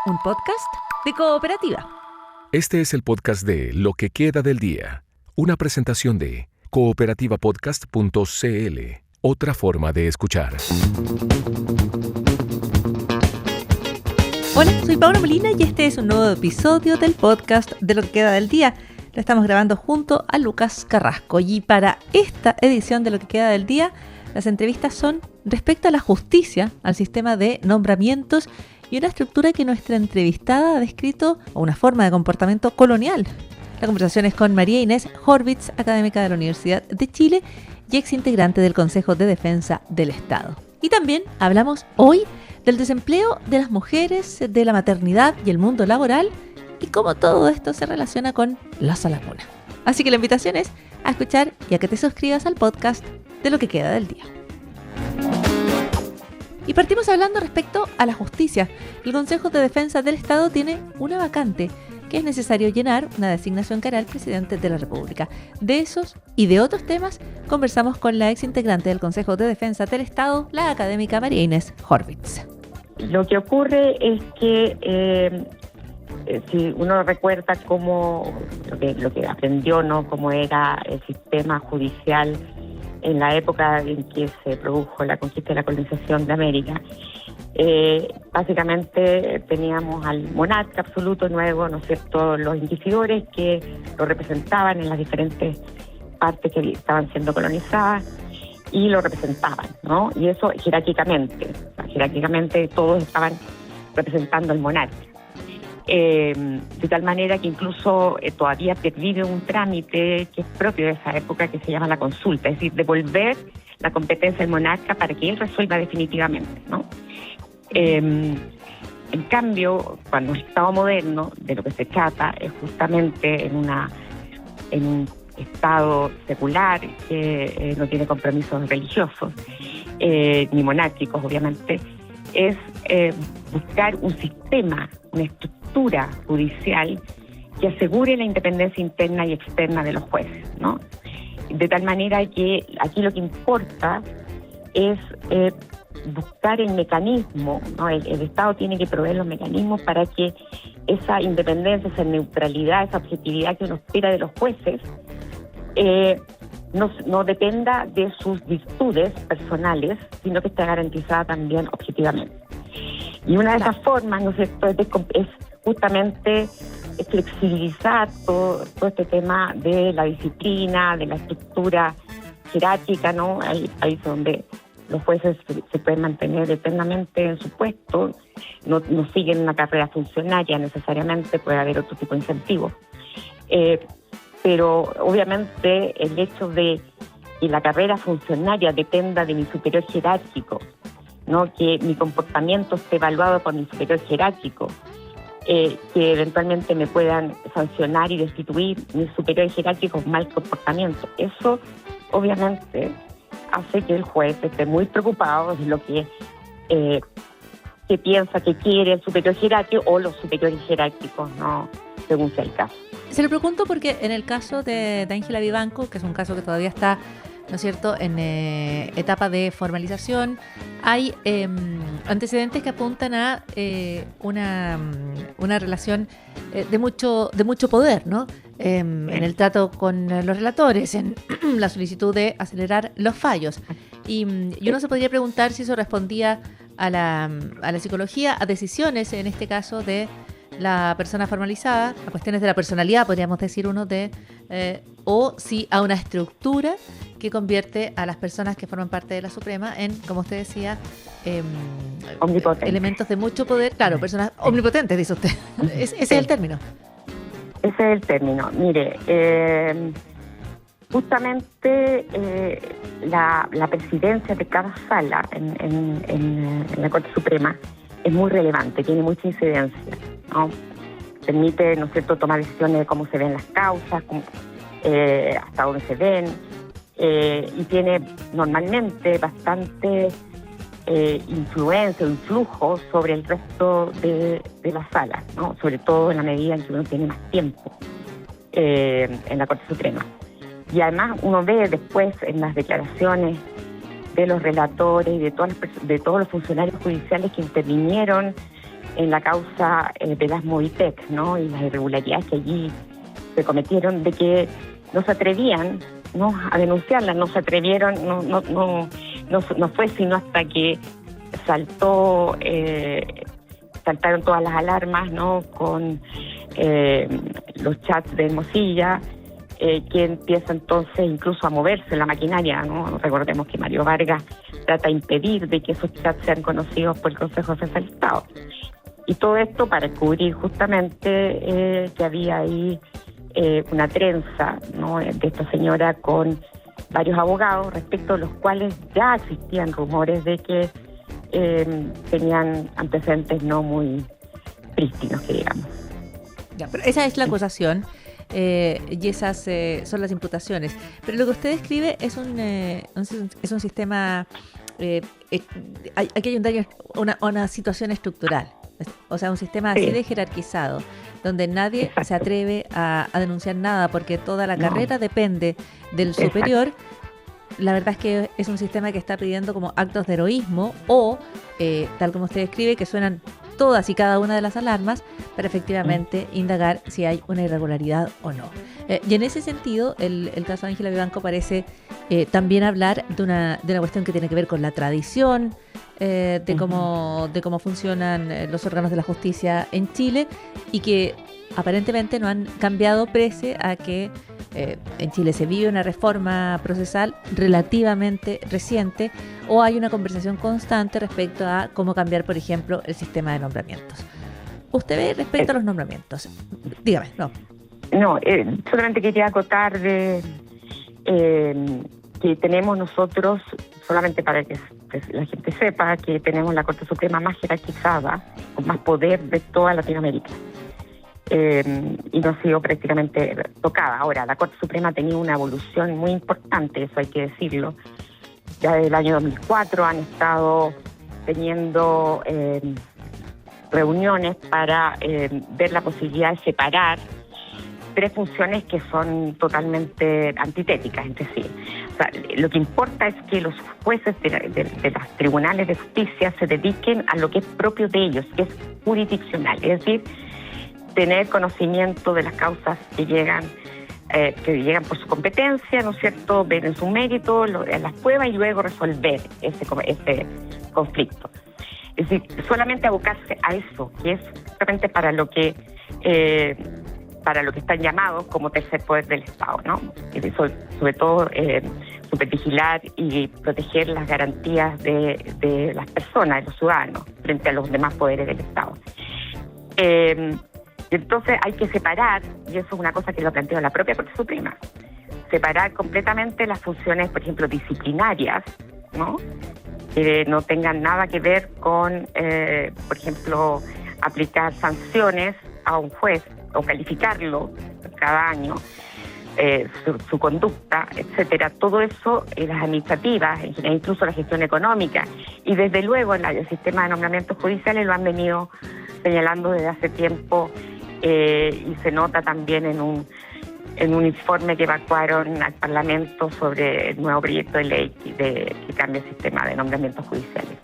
un podcast de Cooperativa. Este es el podcast de Lo que queda del día, una presentación de cooperativapodcast.cl, otra forma de escuchar. Hola, soy Paula Molina y este es un nuevo episodio del podcast de Lo que queda del día. Lo estamos grabando junto a Lucas Carrasco y para esta edición de Lo que queda del día, las entrevistas son respecto a la justicia, al sistema de nombramientos y una estructura que nuestra entrevistada ha descrito como una forma de comportamiento colonial. La conversación es con María Inés Horvitz, académica de la Universidad de Chile y exintegrante del Consejo de Defensa del Estado. Y también hablamos hoy del desempleo de las mujeres, de la maternidad y el mundo laboral y cómo todo esto se relaciona con la Salamuna. Así que la invitación es a escuchar y a que te suscribas al podcast de Lo que queda del día. Y partimos hablando respecto a la justicia. El Consejo de Defensa del Estado tiene una vacante que es necesario llenar, una designación que hará el presidente de la República. De esos y de otros temas conversamos con la exintegrante del Consejo de Defensa del Estado, la académica María Inés Horvitz. Lo que ocurre es que si uno recuerda cómo lo que aprendió, ¿no?, cómo era el sistema judicial en la época en que se produjo la conquista y la colonización de América, básicamente teníamos al monarca absoluto nuevo, ¿no es cierto?, los inquisidores que lo representaban en las diferentes partes que estaban siendo colonizadas y lo representaban, ¿no? Y eso jerárquicamente, todos estaban representando al monarca. De tal manera que incluso todavía pervive un trámite que es propio de esa época que se llama la consulta, es decir, devolver la competencia del monarca para que él resuelva definitivamente, ¿no? En cambio, cuando el Estado moderno, de lo que se trata, es justamente en un Estado secular que no tiene compromisos religiosos, ni monárquicos, obviamente, es buscar un sistema, una estructura judicial que asegure la independencia interna y externa de los jueces, ¿no? De tal manera que aquí lo que importa es buscar el mecanismo, ¿no? El Estado tiene que proveer los mecanismos para que esa independencia, esa neutralidad, esa objetividad que uno espera de los jueces no dependa de sus virtudes personales, sino que esté garantizada también objetivamente. Y una de esas formas, ¿no es cierto?, es justamente flexibilizar todo este tema de la disciplina, de la estructura jerárquica, ¿no? Hay países donde los jueces se pueden mantener eternamente en su puesto, no siguen una carrera funcionaria necesariamente, puede haber otro tipo de incentivos. Pero obviamente el hecho de que la carrera funcionaria dependa de mi superior jerárquico, ¿no?, que mi comportamiento esté evaluado por mi superior jerárquico, que eventualmente me puedan sancionar y destituir mis superiores jerárquicos por mal comportamiento. Eso obviamente hace que el juez esté muy preocupado de lo que piensa que quiere el superior jerárquico o los superiores jerárquicos, ¿no?, según sea el caso. Se lo pregunto porque en el caso de Ángela Vivanco, que es un caso que todavía está, ¿no es cierto?, en etapa de formalización, hay antecedentes que apuntan a una relación de mucho poder, ¿no? En el trato con los relatores, en la solicitud de acelerar los fallos. Y uno se podría preguntar si eso respondía a la psicología, a decisiones, en este caso, de la persona formalizada, a cuestiones de la personalidad, podríamos decir o si a una estructura que convierte a las personas que forman parte de la Suprema en, como usted decía, elementos de mucho poder. Claro, personas omnipotentes, dice usted. Ese es el término. Ese es el término. Mire, justamente la presidencia de cada sala en la Corte Suprema es muy relevante, tiene mucha incidencia, ¿no? Permite, ¿no es cierto?, tomar decisiones de cómo se ven las causas, hasta dónde se ven, y tiene normalmente bastante influencia o influjo sobre el resto de las salas, ¿no?, sobre todo en la medida en que uno tiene más tiempo en la Corte Suprema. Y además uno ve después en las declaraciones de los relatores y de todos los funcionarios judiciales que intervinieron en la causa de las Movitec, ¿no? Y las irregularidades que allí se cometieron, de que no se atrevían, ¿no?, a denunciarlas, no se atrevieron, no fue sino hasta que saltaron todas las alarmas, ¿no?, con los chats de Hermosilla, que empieza entonces incluso a moverse la maquinaria, ¿no? Recordemos que Mario Vargas trata de impedir de que esos chats sean conocidos por el Consejo de Defensa del Estado. Y todo esto para descubrir justamente que había ahí una trenza, ¿no?, de esta señora con varios abogados, respecto a los cuales ya existían rumores de que tenían antecedentes no muy prístinos, que digamos. Ya, pero esa es la acusación y esas son las imputaciones. Pero lo que usted describe es un sistema, aquí hay un daño, una situación estructural. O sea, un sistema así de jerarquizado, donde nadie se atreve a denunciar nada porque toda la carrera depende del superior. La verdad es que es un sistema que está pidiendo como actos de heroísmo o, tal como usted describe, que suenan todas y cada una de las alarmas para efectivamente indagar si hay una irregularidad o no. Y en ese sentido, el caso de Ángela Vivanco parece también hablar de una cuestión que tiene que ver con la tradición, de cómo funcionan los órganos de la justicia en Chile y que aparentemente no han cambiado pese a que en Chile se vive una reforma procesal relativamente reciente o hay una conversación constante respecto a cómo cambiar, por ejemplo, el sistema de nombramientos. ¿Usted ve respecto a los nombramientos? Dígame, no. No, solamente quería acotar de que tenemos nosotros, solamente para que la gente sepa, que tenemos la Corte Suprema más jerarquizada, con más poder de toda Latinoamérica. Y no ha sido prácticamente tocada. Ahora, la Corte Suprema ha tenido una evolución muy importante, eso hay que decirlo. Ya desde el año 2004 han estado teniendo reuniones para ver la posibilidad de separar tres funciones que son totalmente antitéticas entre sí. O sea, lo que importa es que los jueces de los tribunales de justicia se dediquen a lo que es propio de ellos, que es jurisdiccional, es decir, tener conocimiento de las causas que llegan por su competencia, ¿no es cierto?, ver en su mérito las pruebas y luego resolver ese conflicto. Es decir, solamente abocarse a eso, que es justamente para lo que están llamados como tercer poder del Estado, ¿no? Sobre todo supervigilar y proteger las garantías de las personas, de los ciudadanos, frente a los demás poderes del Estado. Entonces hay que separar, y eso es una cosa que lo planteó la propia Corte Suprema, separar completamente las funciones, por ejemplo, disciplinarias, ¿no?, que no tengan nada que ver con, por ejemplo, aplicar sanciones a un juez o calificarlo cada año, su conducta, etcétera. Todo eso, las administrativas, incluso la gestión económica, y desde luego en el sistema de nombramientos judiciales lo han venido señalando desde hace tiempo, y se nota también en un informe que evacuaron al Parlamento sobre el nuevo proyecto de ley que cambia el sistema de nombramientos judiciales.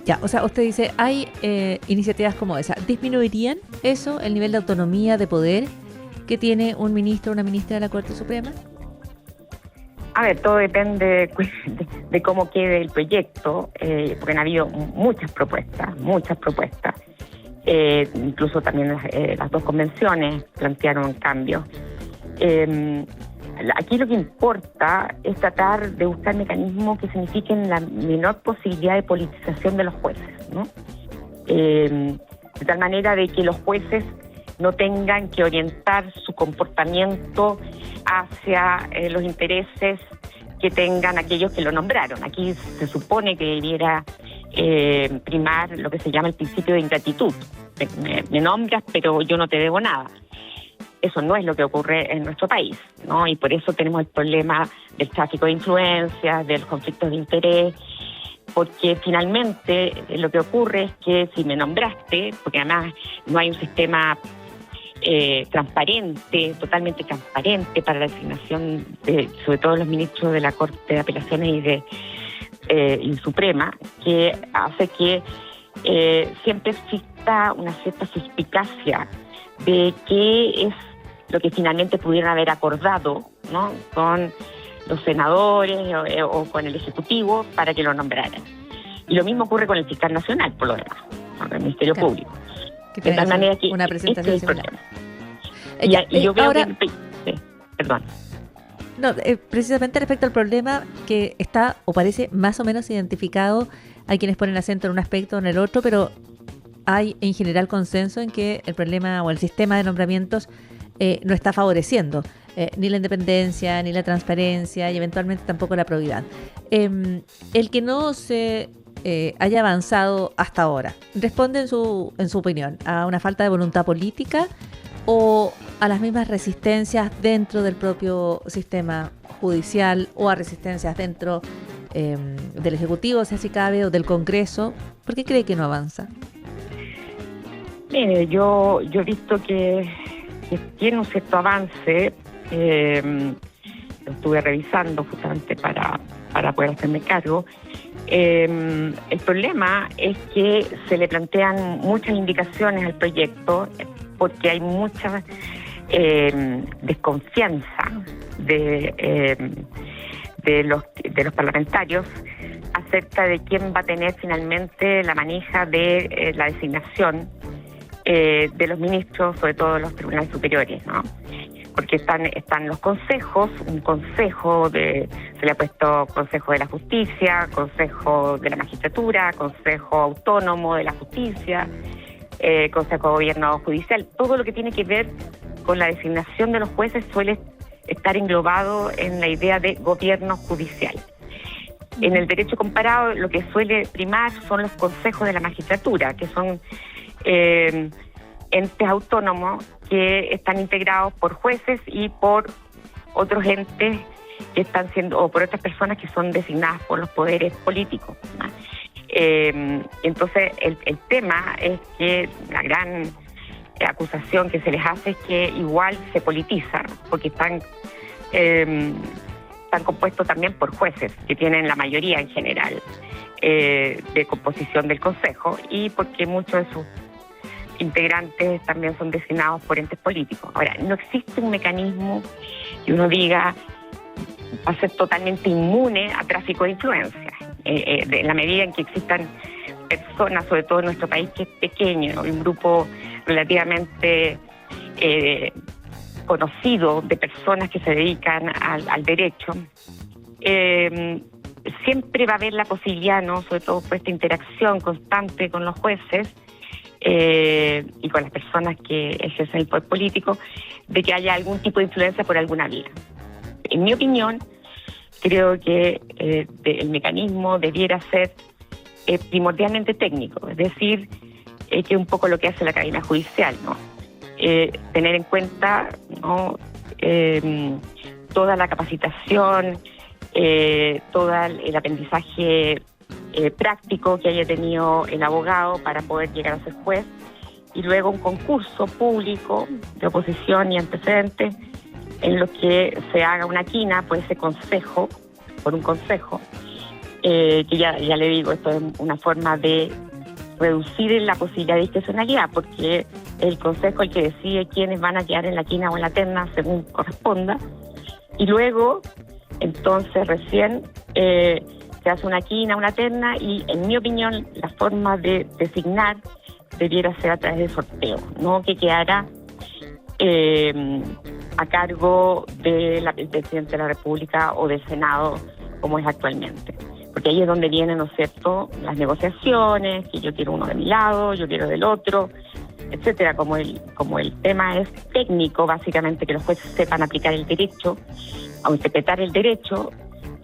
Ya, o sea, usted dice, hay iniciativas como esa. ¿Disminuirían eso, el nivel de autonomía, de poder que tiene un ministro o una ministra de la Corte Suprema? A ver, todo depende de cómo quede el proyecto, porque han habido muchas propuestas. Incluso también las dos convenciones plantearon cambios. Aquí lo que importa es tratar de buscar mecanismos que signifiquen la menor posibilidad de politización de los jueces, ¿no? De tal manera de que los jueces no tengan que orientar su comportamiento hacia los intereses que tengan aquellos que lo nombraron. Aquí se supone que debiera primar lo que se llama el principio de ingratitud. Me nombras, pero yo no te debo nada. Eso no es lo que ocurre en nuestro país, ¿no? Y por eso tenemos el problema del tráfico de influencias, de los conflictos de interés, porque finalmente lo que ocurre es que si me nombraste, porque además no hay un sistema transparente, totalmente transparente para la designación sobre todo los ministros de la Corte de Apelaciones y Suprema, que hace que siempre exista una cierta suspicacia de qué es lo que finalmente pudieran haber acordado, ¿no?, con los senadores o con el Ejecutivo para que lo nombraran. Y lo mismo ocurre con el fiscal nacional, por lo demás, con el Ministerio Público. De tal manera que una presentación este es el problema. Y yo veo ahora, que... Sí, perdón. No, precisamente respecto al problema que está o parece más o menos identificado, hay quienes ponen acento en un aspecto o en el otro, pero hay en general consenso en que el problema o el sistema de nombramientos no está favoreciendo ni la independencia, ni la transparencia y eventualmente tampoco la probidad. El que no se haya avanzado hasta ahora, ¿responde en su opinión a una falta de voluntad política o a las mismas resistencias dentro del propio sistema judicial o a resistencias dentro del Ejecutivo, si así cabe, o del Congreso? ¿Por qué cree que no avanza? Mire, yo he visto que tiene un cierto avance. Lo estuve revisando justamente para poder hacerme cargo. El problema es que se le plantean muchas indicaciones al proyecto porque hay mucha desconfianza de los parlamentarios acerca de quién va a tener finalmente la manija de la designación de los ministros, sobre todo de los tribunales superiores, ¿no? Porque están los consejos, un consejo se le ha puesto Consejo de la Justicia, Consejo de la Magistratura, Consejo Autónomo de la Justicia, Consejo de Gobierno Judicial. Todo lo que tiene que ver con la designación de los jueces suele estar englobado en la idea de gobierno judicial. En el derecho comparado lo que suele primar son los consejos de la magistratura, que son entes autónomos que están integrados por jueces y por otros entes que están siendo, o por otras personas que son designadas por los poderes políticos, ¿no? Entonces el tema es que la gran acusación que se les hace es que igual se politizan, porque están compuestos también por jueces, que tienen la mayoría en general de composición del Consejo, y porque muchos de sus integrantes también son designados por entes políticos. Ahora, no existe un mecanismo que uno diga va a ser totalmente inmune a tráfico de influencias. En la medida en que existan personas, sobre todo en nuestro país que es pequeño, un grupo relativamente conocido de personas que se dedican al derecho, siempre va a haber la posibilidad, ¿no?, sobre todo por esta interacción constante con los jueces y con las personas que ejercen el poder político, de que haya algún tipo de influencia por alguna vía. En mi opinión, creo que el mecanismo debiera ser primordialmente técnico, es decir, que es un poco lo que hace la Academia Judicial, ¿no? Tener en cuenta, ¿no?, toda la capacitación, todo el aprendizaje práctico que haya tenido el abogado para poder llegar a ser juez, y luego un concurso público de oposición y antecedentes en los que se haga una quina por ese consejo, por un consejo, que ya le digo, esto es una forma de reducir la posibilidad de discrecionalidad, porque el consejo es el que decide quiénes van a quedar en la quina o en la terna según corresponda, y luego entonces recién se hace una quina, una terna, y en mi opinión la forma de designar debiera ser a través de sorteo, no que quedara a cargo del presidente de la República o del Senado como es actualmente. Porque ahí es donde vienen, ¿no es cierto?, las negociaciones, que yo quiero uno de mi lado, yo quiero del otro, etcétera. Como el tema es técnico, básicamente, que los jueces sepan aplicar el derecho o interpretar el derecho,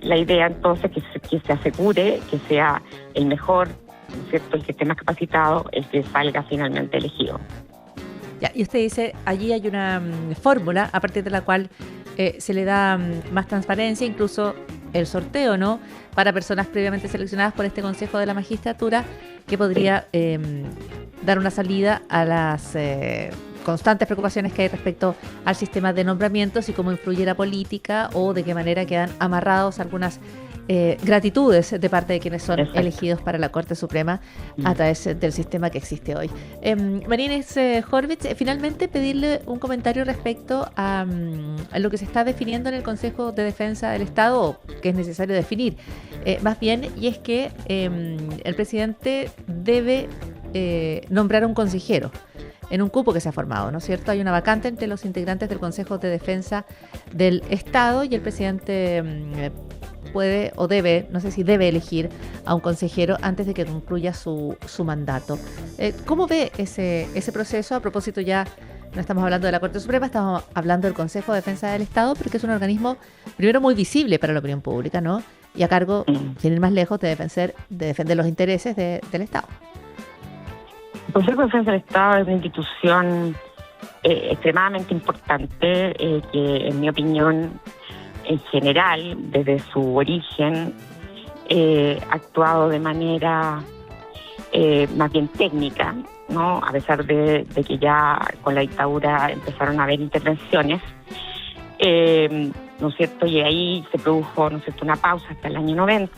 la idea entonces que se asegure que sea el mejor, ¿no es cierto?, el que esté más capacitado, el que salga finalmente elegido. Ya, y usted dice, allí hay una fórmula a partir de la cual se le da más transparencia, incluso el sorteo, ¿no?, para personas previamente seleccionadas por este Consejo de la Magistratura, que podría dar una salida a las constantes preocupaciones que hay respecto al sistema de nombramientos y cómo influye la política o de qué manera quedan amarrados algunas gratitudes de parte de quienes son Exacto. elegidos para la Corte Suprema a través del sistema que existe hoy. María Inés Horvitz, finalmente pedirle un comentario respecto a lo que se está definiendo en el Consejo de Defensa del Estado, o que es necesario definir, más bien, y es que el presidente debe nombrar un consejero en un cupo que se ha formado, ¿no es cierto? Hay una vacante entre los integrantes del Consejo de Defensa del Estado y el presidente puede o debe, no sé si debe elegir a un consejero antes de que concluya su mandato. ¿Cómo ve ese proceso? A propósito, ya no estamos hablando de la Corte Suprema, estamos hablando del Consejo de Defensa del Estado, pero que es un organismo, primero, muy visible para la opinión pública, ¿no? Y a cargo, sin ir más lejos, de defender los intereses del Estado. El Consejo de Defensa del Estado es una institución extremadamente importante que, en mi opinión, en general, desde su origen, ha actuado de manera más bien técnica, ¿no? A pesar de que ya con la dictadura empezaron a haber intervenciones, ¿no es cierto? Y ahí se produjo, ¿no es cierto?, una pausa hasta el año 90.